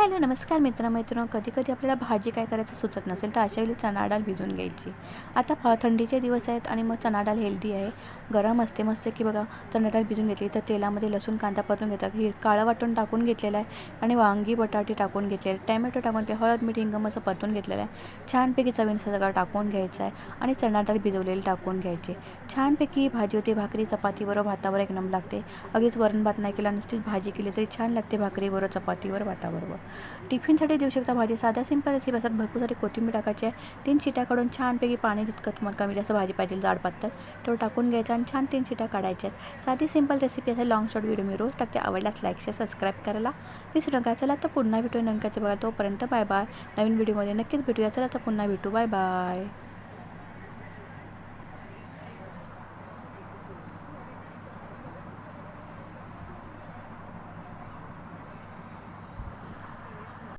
Hello नमस्कार मित्र कधी आपल्याला भाजी काय करायचं सुचत नसेल तर अशा वेळी चणा डाळ भिजवून घ्यायची. आता थंडीचे दिवस आहेत आणि मग चणा डाळ हेल्दी आहे, गरम असते मस्त की बघा. चणा डाळ भिजून घेतली तर तेलामध्ये लसूण कांदा परतून घेतात, काळं वाटून टाकून घेतलेलं आहे आणि वांगी बटाटे टाकून घेतलेले, टॅमॅटो टाकून ते हळद मीठ हिंग असं परतून घेतलेलं आहे. छानपैकी चवीनुसार सगळं टाकून घ्यायचं आहे आणि चणा डाळ भिजवलेली टाकून घ्यायची. छानपैकी भाजी होते, भाकरी चपातीवर भातावर एक नंबर लागते. अगदीच वरण भात नाही केला, नुसतीच भाजी केली तरी छान लागते, भाकरीवर चपातीवर भाताबरोबर. टिफिनसाठी देऊ शकता भाजी. साध्या सिंपल रेसिपी असतात. भरपूर सारी कोथिंबीर टाकायची आहे. 3 शिट्या काढून छानपैकी पाणी जितकं तुम्हाला कमी जास्त भाजी पाहिजे जाड पातळ तेवढं टाकून घ्यायचं आणि छान 3 शिट्या काढायच्या आहेत. साधी सिंपल रेसिपी असेल. लॉंग शॉर्ट व्हिडिओ मी रोज टाकते. आवडल्यास लाईक शेअर सबस्क्राईब करायला विसरू नका. चला तर पुन्हा भेटूया नंतरचे बघा. तोपर्यंत बाय बाय. नवीन व्हिडिओमध्ये नक्कीच भेटूया. चला तर पुन्हा भेटू. Bye bye.